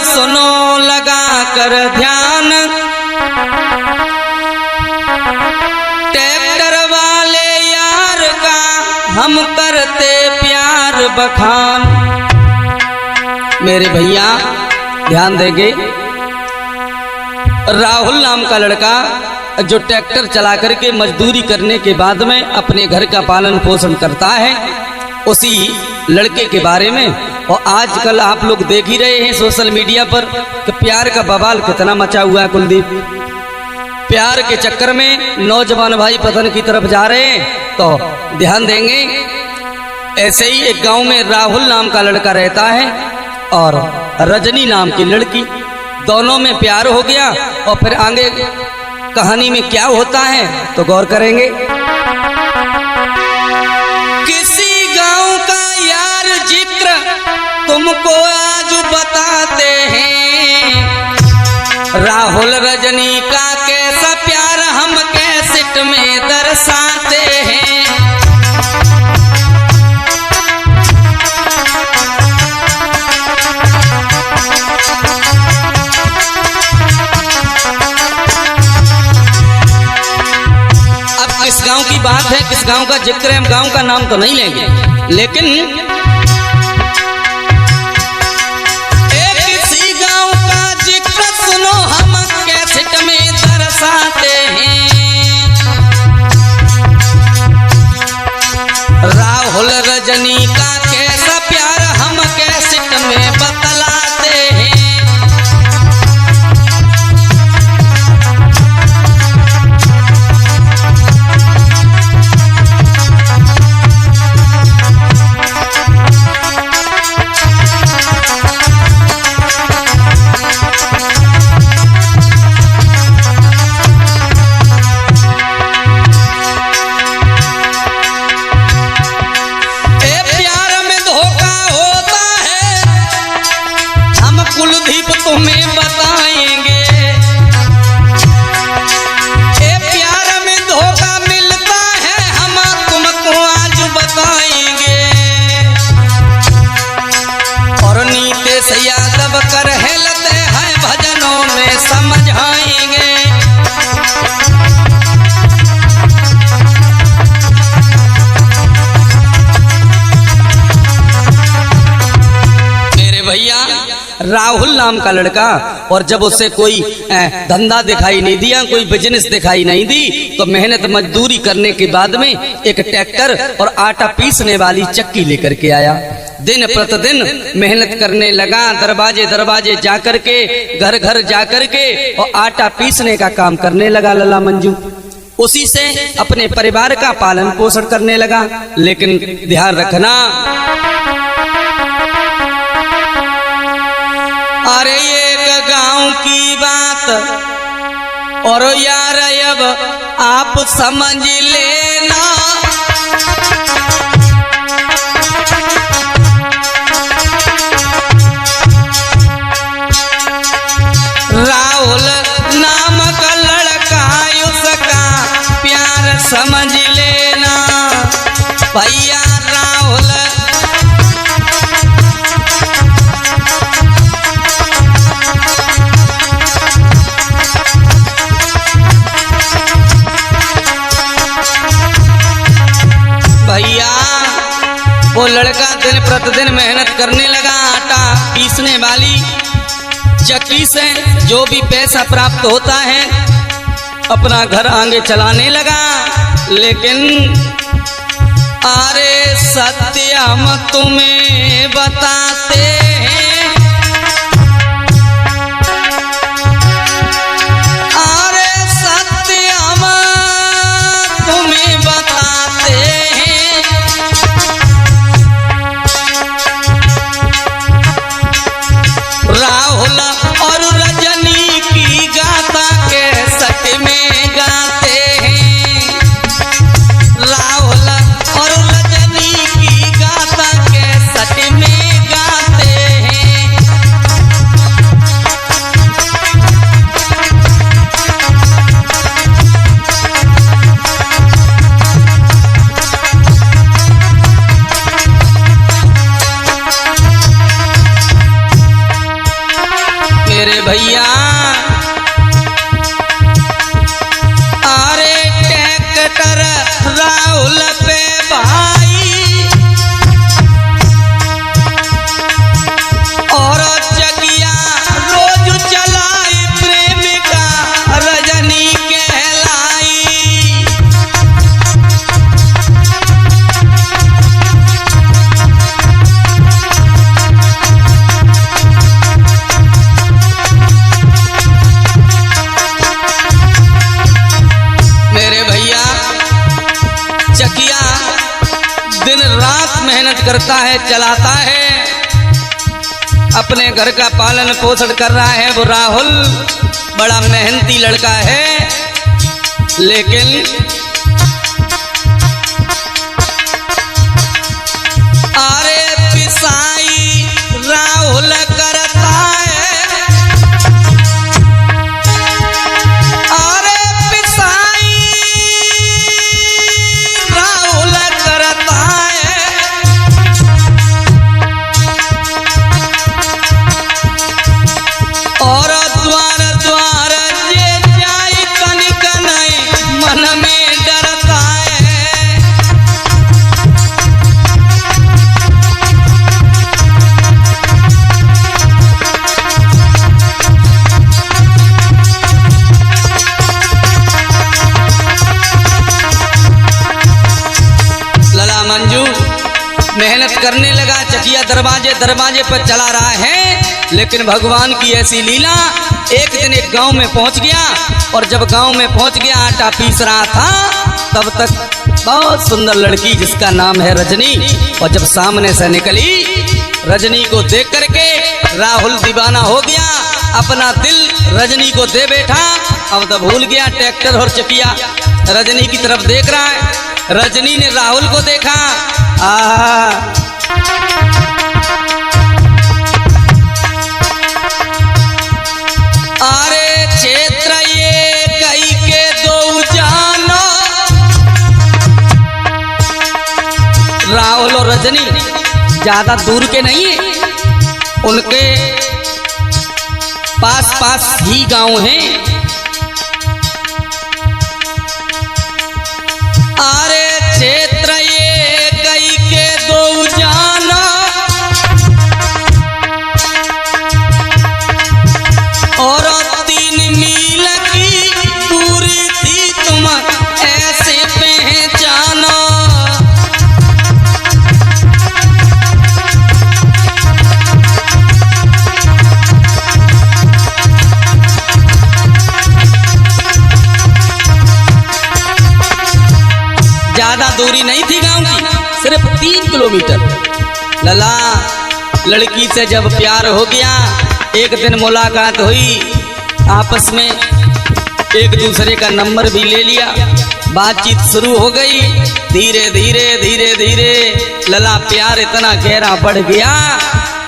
सुनो लगा कर ध्यान, ट्रैक्टर वाले यार का हम करते प्यार बखान। मेरे भैया ध्यान देंगे, राहुल नाम का लड़का जो ट्रैक्टर चला करके मजदूरी करने के बाद में अपने घर का पालन पोषण करता है, उसी लड़के के बारे में। और आजकल आप लोग देख ही रहे हैं सोशल मीडिया पर कि प्यार का बवाल कितना मचा हुआ है। कुलदीप, प्यार के चक्कर में नौजवान भाई पतन की तरफ जा रहे हैं। तो ध्यान देंगे, ऐसे ही एक गांव में राहुल नाम का लड़का रहता है और रजनी नाम की लड़की, दोनों में प्यार हो गया। और फिर आगे कहानी में क्या होता है तो गौर करेंगे। किसी गांव का यार जिक्र तुमको आज बताते हैं, राहुल रजनी का कैसा प्यार हम कैसेट में दर्शाते हैं। किस गांव की बात है, किस गांव का जिक्र है, हम गांव का नाम तो नहीं लेंगे, लेकिन किसी गांव का जिक्र सुनो हम कैसेट में दर्शाते हैं। राहुल रजनी का कैसा प्यार हम कैसेट में बतलाते हैं। कुलदीप तुम्हें बताएंगे, ए प्यार में धोखा मिलता है हम तुमको आज बताएंगे। और नीतीश यादव कर हेलते हैं भजनों में समझाएंगे। मेरे भैया राहुल नाम का लड़का, और जब उससे कोई धंधा दिखाई नहीं दिया, कोई बिजनेस दिखाई नहीं दी, तो मेहनत मजदूरी करने के बाद में एक ट्रैक्टर और आटा पीसने वाली चक्की लेकर के आया। दिन प्रतिदिन मेहनत करने लगा, दरवाजे दरवाजे जाकर के, घर घर जाकर के और आटा पीसने का काम करने लगा लला मंजू। उसी से अपने परिवार का पालन पोषण करने लगा। लेकिन ध्यान रखना, अरे एक गांव की बात और यार अब आप समझ लेना, राहुल नाम का लड़का उसका प्यार समझ लेना भैया। राहुल भैया, वो लड़का दिन प्रतिदिन मेहनत करने लगा, आटा पीसने वाली चक्की से जो भी पैसा प्राप्त होता है अपना घर आगे चलाने लगा। लेकिन अरे सत्य हम तुम्हें बताते हैं, अरे सत्य हम तुम्हें बताते हैं। राहुल और रजनी की गाथा के सच में गाते हैं, राहुल और रजनी की गाथा के सच में गाते भैया अरे ट्रैक्टर राहुल पे भाई और चकिया रोज चलाई प्रेमिका रजनी कहलाई। मेरे भैया चकिया दिन रात मेहनत करता है, चलाता है, अपने घर का पालन पोषण कर रहा है। वो राहुल बड़ा मेहनती लड़का है, लेकिन अरे पिसाई राहुल करता है, अरे पिसाई राहुल करता है। और द्वार द्वार जे जाई तनिक नहीं मन में डरता है। लला मंजू मेहनत करने लगा, चकिया दरवाजे दरवाजे पर चला रहा है, लेकिन भगवान की ऐसी लीला। एक दिन एक गांव में पहुंच गया, और जब गांव में पहुंच गया आटा पीस रहा था, तब तक बहुत सुंदर लड़की जिसका नाम है रजनी, और जब सामने से निकली रजनी को देख करके राहुल दीवाना हो गया, अपना दिल रजनी को दे बैठा। अब तो भूल गया ट्रैक्टर और चकिया रजनी की तरफ देख रहा है। रजनी ने राहुल को देखा, अरे क्षेत्र ये कई के दो जानो। राहुल और रजनी ज्यादा दूर के नहीं है, उनके पास पास ही गांव हैं। अरे क्षेत्र ये कई के दो जाना, और 3 मील की दूरी थी तुम ऐसे पहचाना। ज्यादा दूरी नहीं थी गांव की, सिर्फ 3 किलोमीटर। लला लड़की से जब प्यार हो गया, एक दिन मुलाकात हुई, आपस में एक दूसरे का नंबर भी ले लिया, बातचीत शुरू हो गई। धीरे धीरे धीरे धीरे लला प्यार इतना गहरा बढ़ गया,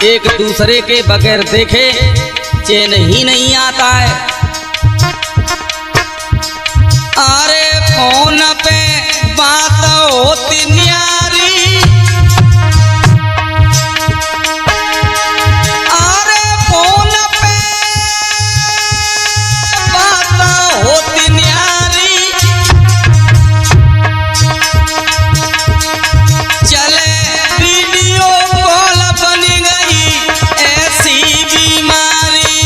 एक दूसरे के बगैर देखे चैन ही नहीं आता है। अरे फोन पे बात होती न्यारी, अरे फोन पे बात होती न्यारी, चले वीडियो कॉल बन गई ऐसी बीमारी।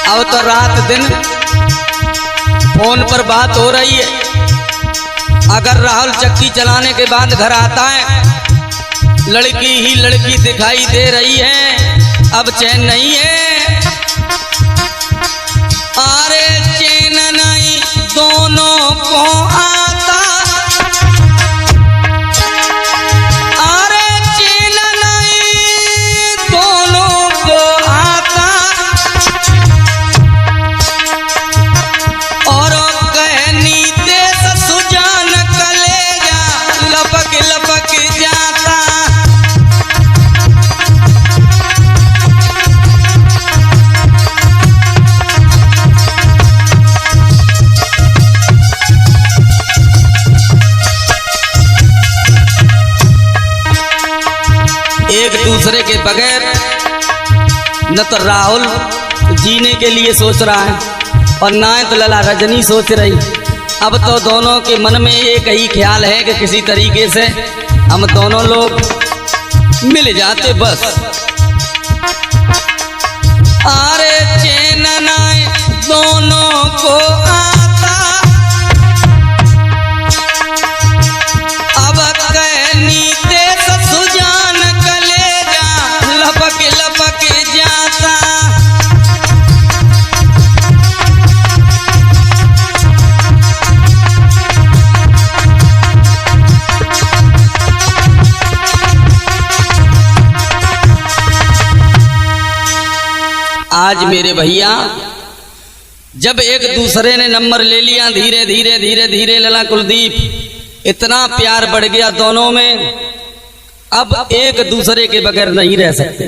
अब तो रात दिन फोन पर बात हो रही है। अगर राहुल चक्की चलाने के बाद घर आता है, लड़की ही लड़की दिखाई दे रही है, अब चैन नहीं है। अरे चैन नहीं दोनों को आता, अरे चैन नहीं दोनों को आता। और कहनी देश सुजान कलेजा लपक लपक जाता। एक दूसरे के बगैर न तो राहुल जीने के लिए सोच रहा है और ना तो लला रजनी सोच रही। अब तो दोनों के मन में एक ही ख्याल है कि किसी तरीके से हम दोनों लोग मिल जाते बस। अरे चैन नाय दोनों को आता, अब कहनी ते सुजान कलेजा लपक लपक जाता। आज मेरे भैया जब एक दूसरे ने नंबर ले लिया, धीरे धीरे धीरे धीरे लला कुलदीप इतना प्यार बढ़ गया दोनों में, अब एक दूसरे के बगैर नहीं रह सकते।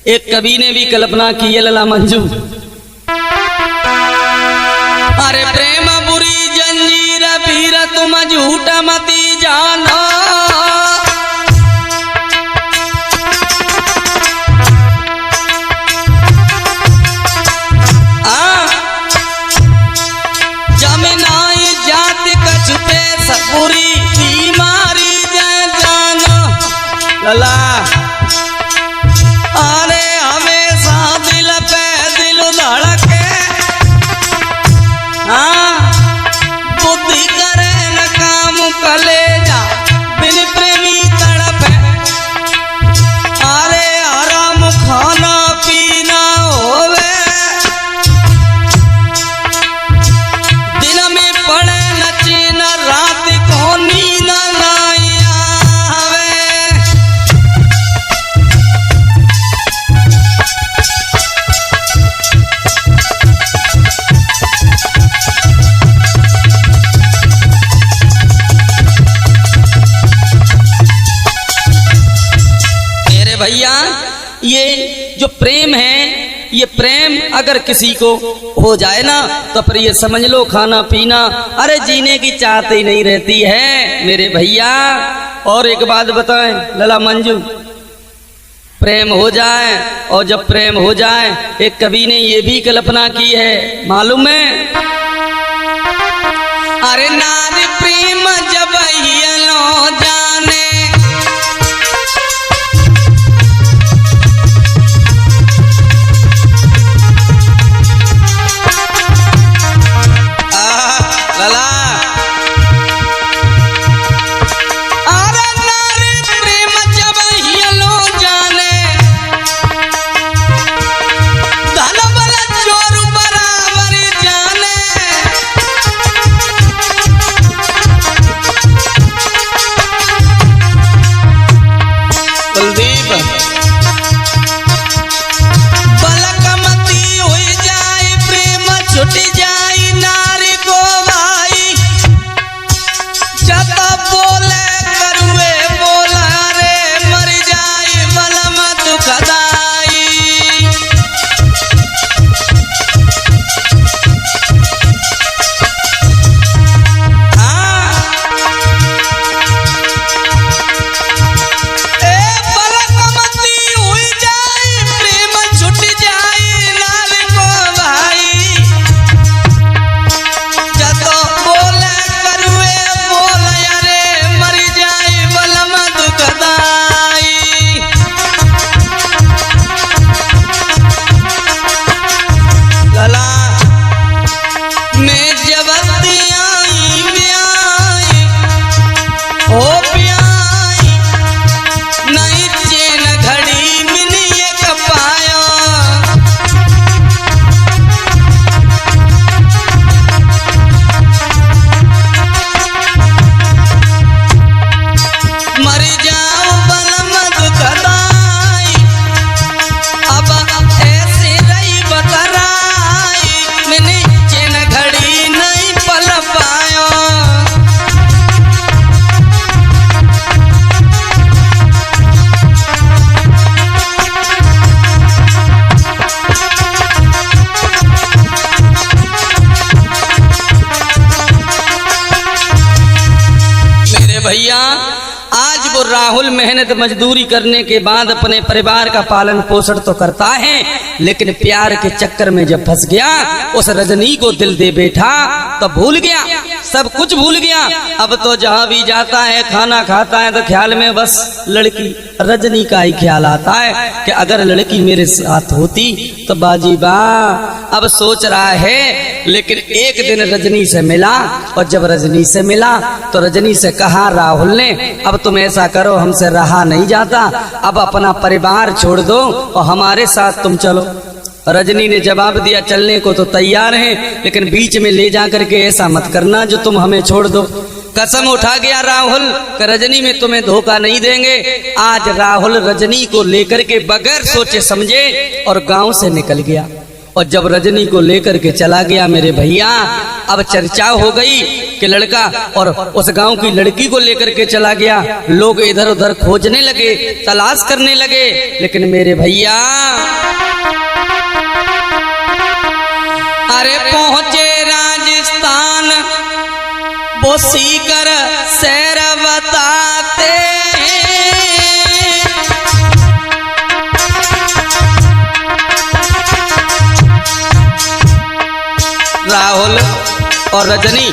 एक कवि ने भी कल्पना की है लला मंजू, अरे प्रेम बुरी जंजीर पीर तुम झूठा मती जाना। बुरी बीमारी जाना लला, अरे हमेशा दिल पे दिल धड़के, हाँ बुद्धि करे न काम कलेजा बिन प्रेमी तड़पे। अरे आराम खाना पीना होवे, दिन में पड़े नचे न रात को नींद न आवे। मेरे भैया ये जो प्रेम है, ये प्रेम अगर किसी को हो जाए ना तो फिर ये समझ लो खाना पीना, अरे जीने की चाहत ही नहीं रहती है मेरे भैया। और एक बात बताएं लला मंजू, प्रेम हो जाए और जब प्रेम हो जाए, एक कवि ने ये भी कल्पना की है मालूम है, अरे नारी प्रेम जब हियलो जाने, मेहनत मजदूरी करने के बाद अपने परिवार का पालन पोषण तो करता है, लेकिन प्यार के चक्कर में जब फंस गया, उस रजनी को दिल दे बैठा तो भूल गया, सब कुछ भूल गया। अब तो जहां भी जाता है, खाना खाता है, तो ख्याल में बस लड़की रजनी का ही ख्याल आता है कि अगर लड़की मेरे साथ होती तो बाजी बा। अब सोच रहा है, लेकिन एक दिन रजनी से मिला, और जब रजनी से मिला तो रजनी से कहा राहुल ने, अब तुम ऐसा करो, हमसे रहा नहीं जाता, अब अपना परिवार छोड़ दो और हमारे साथ तुम चलो। रजनी ने जवाब दिया, चलने को तो तैयार है, लेकिन बीच में ले जा करके ऐसा मत करना जो तुम हमें छोड़ दो। कसम उठा गया राहुल कि रजनी में तुम्हें धोखा नहीं देंगे। आज राहुल रजनी को लेकर के बगैर सोचे समझे और गांव से निकल गया, और जब रजनी को लेकर के चला गया मेरे भैया, अब चर्चा हो गई कि लड़का और उस गांव की लड़की को लेकर के चला गया। लोग इधर उधर खोजने लगे, तलाश करने लगे, लेकिन मेरे भैया अरे पहुंचे राजस्थान, वो सीकर शहर बताते राहुल और रजनी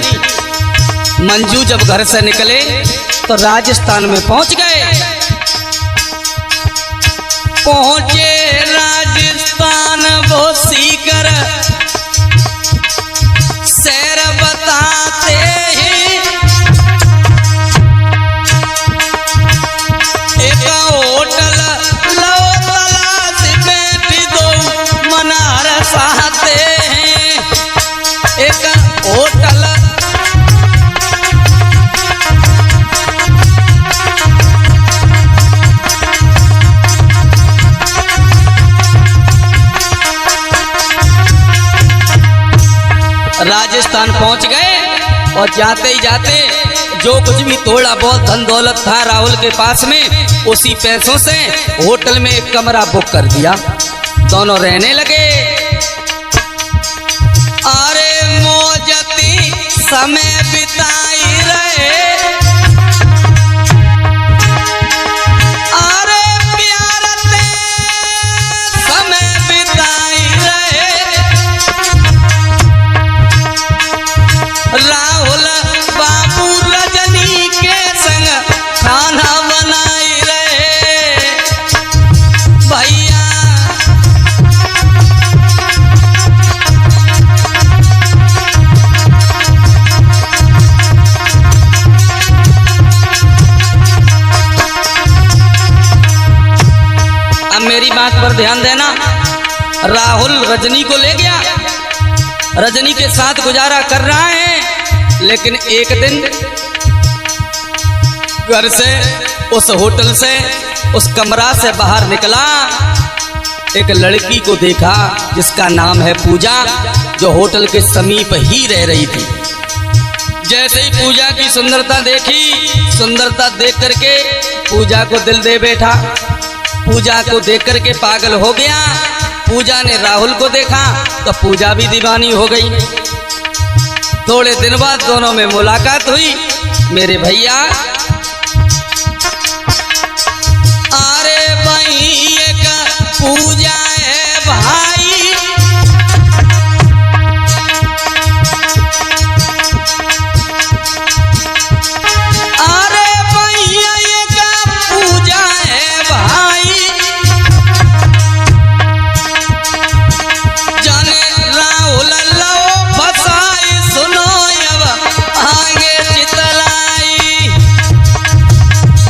मंजू जब घर से निकले तो राजस्थान में पहुंच गए। पहुंचे राजस्थान, वो सीकर शहर बताते हैं, एक होटल लो तलाश बैठी दो मनार साहते हैं, एक होटल राजस्थान पहुंच गए, और जाते ही जाते जो कुछ भी थोड़ा बहुत धन दौलत था राहुल के पास में, उसी पैसों से होटल में एक कमरा बुक कर दिया। दोनों रहने लगे। अरे मौजती समय बिताई रहे, अरे प्यार से समय बिताई रहे। राहुल बाबू रजनी के संग खाना बनाई रहे भैया। अब मेरी बात पर ध्यान देना। राहुल रजनी को ले गया, रजनी के साथ गुजारा कर रहा है, लेकिन एक दिन घर से, उस होटल से, उस कमरा से बाहर निकला, एक लड़की को देखा जिसका नाम है पूजा, जो होटल के समीप ही रह रही थी। जैसे ही पूजा की सुंदरता देखी, सुंदरता देख करके पूजा को दिल दे बैठा, पूजा को देख करके पागल हो गया। पूजा ने राहुल को देखा तो पूजा भी दीवानी हो गई। थोड़े दिन बाद दोनों में मुलाकात हुई मेरे भैया। अरे भैया का पूजा है भाई, अरे भैया का पूजा है भाई। जाने राहुल लो फसाई, सुनो अब आगे चितलाई।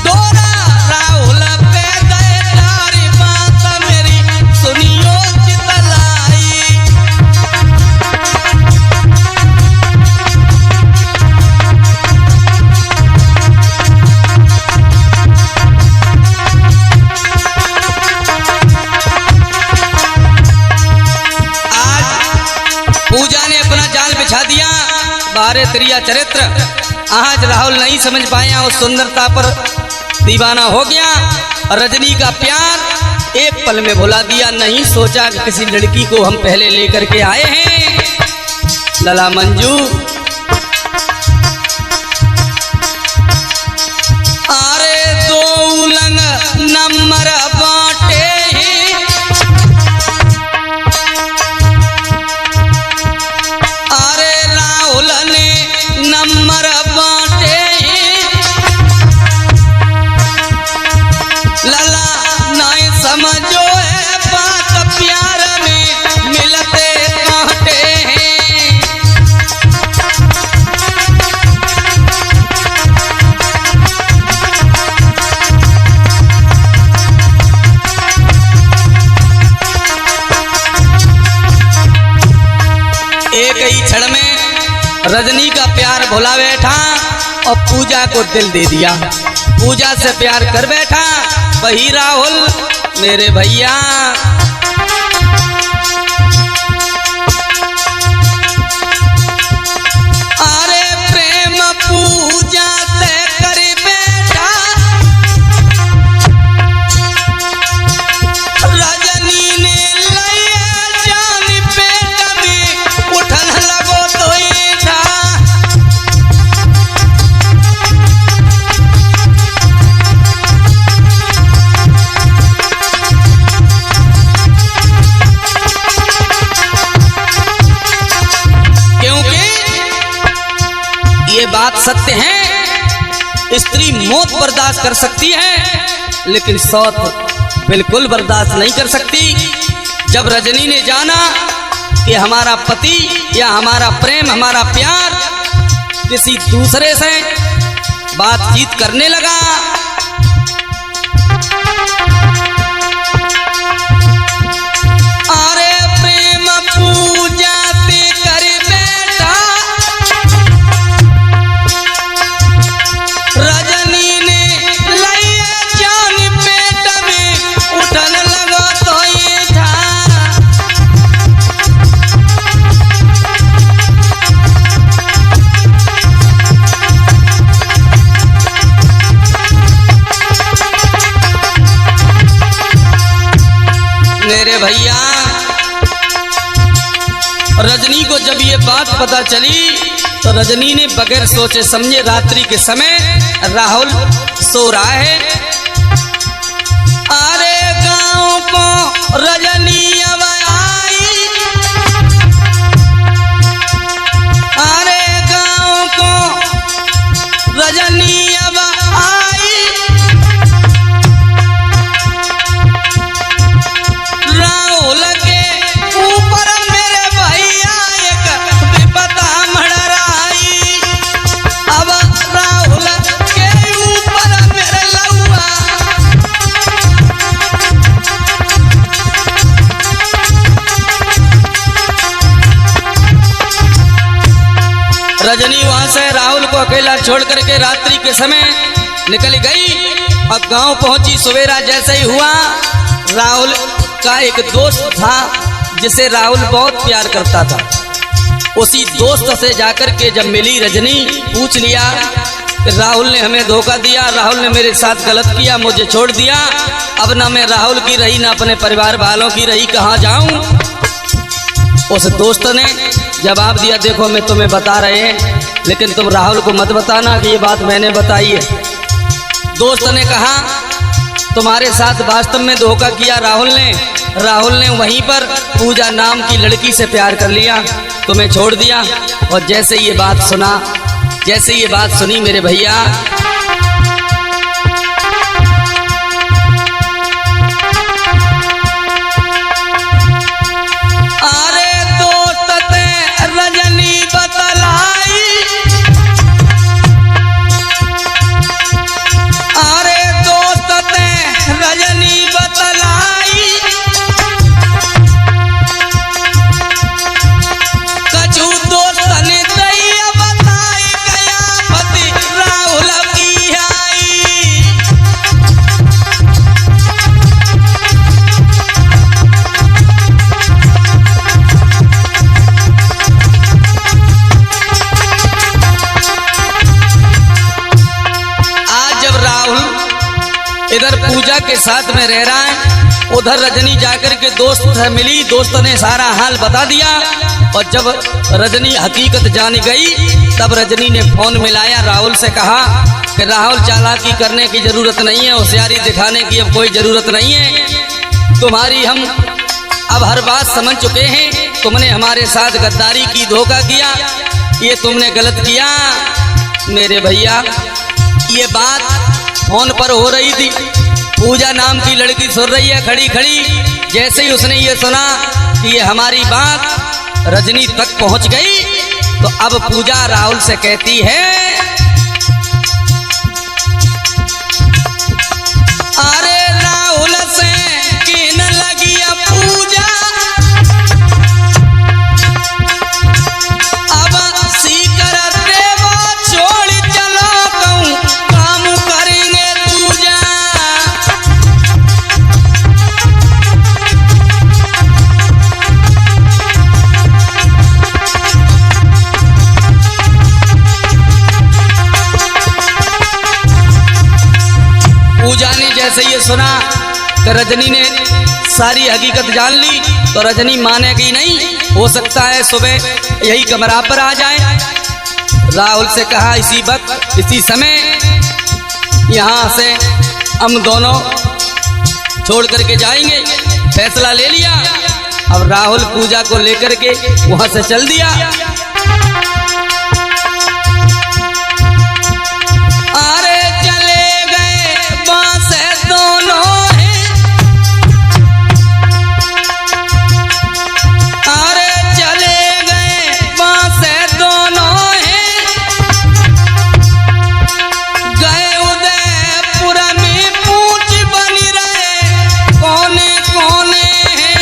दोरा राहुल पे गए, तारी बात मेरी सुनियो चितलाई। पूजा ने अपना जाल बिछा दिया, 12 त्रिया चरित्र। आज राहुल नहीं समझ पाया, उस सुंदरता पर दीवाना हो गया। रजनी का प्यार एक पल में भुला दिया। नहीं सोचा कि किसी लड़की को हम पहले लेकर के आए हैं। लला मंजू अरे दो उलंग रजनी का प्यार भुला बैठा और पूजा को दिल दे दिया। पूजा से प्यार कर बैठा वही राहुल मेरे भैया। अरे प्रेम पूजा से कर बैठा रजनी ने लिया जान पेट में उठन लगो तो ये था। ये बात सत्य है, स्त्री मौत बर्दाश्त कर सकती है लेकिन सौत बिल्कुल बर्दाश्त नहीं कर सकती। जब रजनी ने जाना कि हमारा पति या हमारा प्रेम हमारा प्यार किसी दूसरे से बातचीत करने लगा, अरे प्रेम पूजा ते कर बैठा रजनी ने लिया जान पेट में उठन लगो तो ये था। मेरे भैया रजनी को जब ये बात पता चली तो रजनी ने बगैर सोचे समझे रात्रि के समय राहुल सो रहा है। अरे गांव को रजनी अब आई, अरे गांव को रजनी अब आई, राहुल के ऊपर मेरे भैया एक विपदा मड़राई। अब राहुल के ऊपर मेरे लौआ रजनी वहां से राहुल को अकेला छोड़ करके रात्रि के समय निकल गई। अब गांव पहुंची, सवेरा जैसे ही हुआ राहुल का एक दोस्त था जिसे राहुल बहुत प्यार करता था। उसी दोस्त से जाकर के जब मिली रजनी पूछ लिया कि राहुल ने हमें धोखा दिया, राहुल ने मेरे साथ गलत किया, मुझे छोड़ दिया, अब ना मैं राहुल की रही ना अपने परिवार वालों की रही, कहाँ जाऊं। उस दोस्त ने जवाब दिया, देखो मैं तुम्हें बता रहे हैं लेकिन तुम राहुल को मत बताना कि ये बात मैंने बताई है। दोस्त ने कहा तुम्हारे साथ वास्तव में धोखा किया राहुल ने वहीं पर पूजा नाम की लड़की से प्यार कर लिया, तुम्हें छोड़ दिया। और जैसे ये बात सुनी मेरे भैया अरे दोस्त ते रजनी बतलाई, अरे दोस्त ते रजनी बतलाई, कछु दोस्त ने दैया बताई गया पति राहुल की आई। आज जब राहुल इधर पूजा के साथ में रह रहा है, उधर रजनी जाकर के दोस्त से मिली, दोस्त ने सारा हाल बता दिया। और जब रजनी हकीकत जान गई तब रजनी ने फोन मिलाया, राहुल से कहा कि राहुल चालाकी करने की जरूरत नहीं है, होशियारी दिखाने की अब कोई जरूरत नहीं है, तुम्हारी हम अब हर बात समझ चुके हैं, तुमने हमारे साथ गद्दारी की, धोखा किया, ये तुमने गलत किया। मेरे भैया ये बात फोन पर हो रही थी, पूजा नाम की लड़की सुन रही है खड़ी खड़ी। जैसे ही उसने ये सुना कि ये हमारी बात रजनी तक पहुंच गई तो अब पूजा राहुल से कहती है, अरे राहुल से किन लगी पूजा, अब सीकर सुना कि रजनी ने सारी हकीकत जान ली तो रजनी मानेगी नहीं, हो सकता है सुबह यही कमरा पर आ जाए। राहुल से कहा इसी वक्त इसी समय यहाँ से हम दोनों छोड़ करके जाएंगे, फैसला ले लिया। अब राहुल पूजा को लेकर के वहां से चल दिया। अरे चले गए बांस दोनों हैं, अरे चले गए बांस दोनों हैं, गए उदयपुर में पूछ बनी रहे कोने कोने हैं।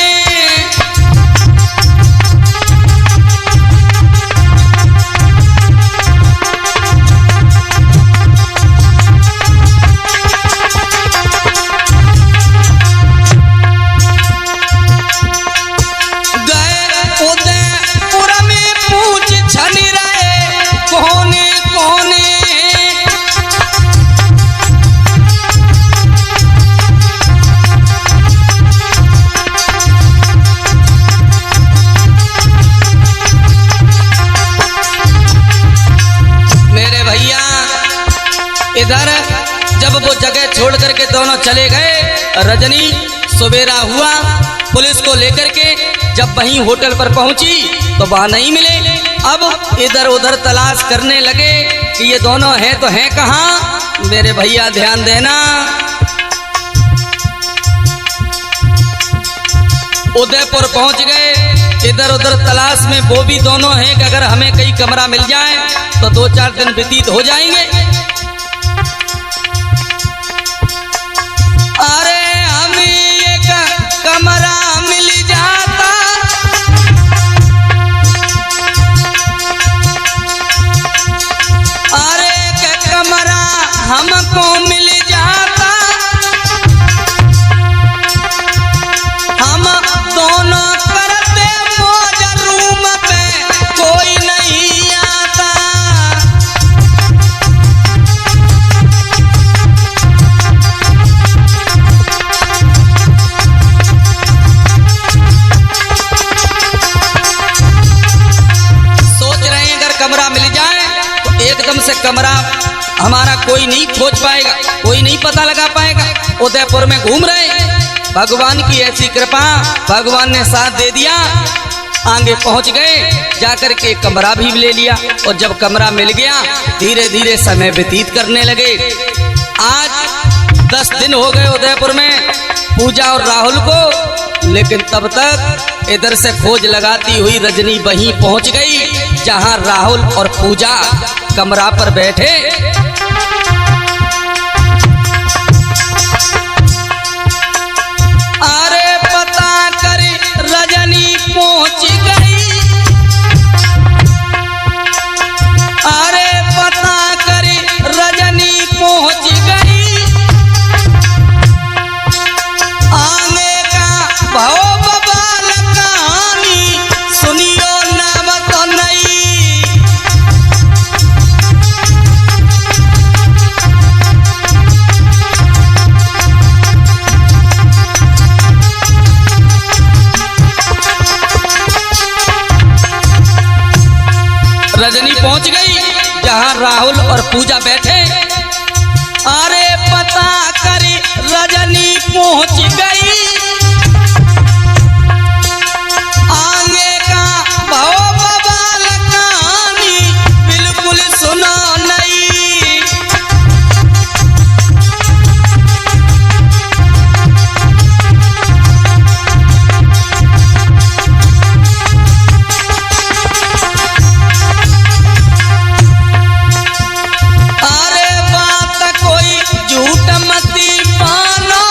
इधर जब वो जगह छोड़ करके दोनों चले गए, रजनी सवेरा हुआ पुलिस को लेकर के जब वहीं होटल पर पहुंची तो वहां नहीं मिले। अब इधर उधर तलाश करने लगे कि ये दोनों हैं तो हैं कहाँ। मेरे भैया ध्यान देना, उदयपुर पहुंच गए, इधर उधर तलाश में वो भी दोनों हैं कि अगर हमें कहीं कमरा मिल जाए तो 2-4 दिन व्यतीत हो जाएंगे। अरे हमें एक कमरा मिल जाता, अरे एक कमरा हमको मिल जाता, हम दोनों करते मौज, रूम पे कोई नहीं आता। कमरा मिल जाए तो एकदम से कमरा हमारा कोई नहीं खोज पाएगा, कोई नहीं पता लगा पाएगा। उदयपुर में घूम रहे, भगवान की ऐसी कृपा, भगवान ने साथ दे दिया, आगे पहुंच गए, जाकर के कमरा भी ले लिया। और जब कमरा मिल गया धीरे धीरे समय व्यतीत करने लगे। आज 10 दिन हो गए उदयपुर में पूजा और राहुल को, लेकिन तब तक इधर से खोज लगाती हुई रजनी वहीं पहुंच गई जहां राहुल और पूजा कमरा पर बैठे। अरे पता कर रजनी पहुंच गई, अरे पता कर रजनी पहुंच गई, आने का भाव बवाल कहानी सुनियो नाम तो नहीं। रजनी पहुंच गई जहां राहुल और पूजा बैठे। अरे पता करी रजनी पहुंच गई, आगे का भाव बवाल कहानी बिल्कुल सुना नहीं। अरे बात कोई झूठ मती मानो,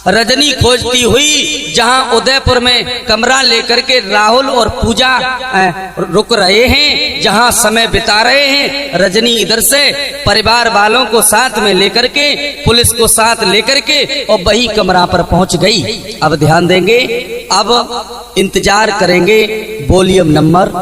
रजनी खोजती हुई जहां उदयपुर में कमरा लेकर के राहुल और पूजा रुक रहे हैं, जहां समय बिता रहे हैं, रजनी इधर से परिवार वालों को साथ में लेकर के, पुलिस को साथ लेकर के और वही कमरा पर पहुंच गई। अब ध्यान देंगे, अब इंतजार करेंगे वॉल्यूम नंबर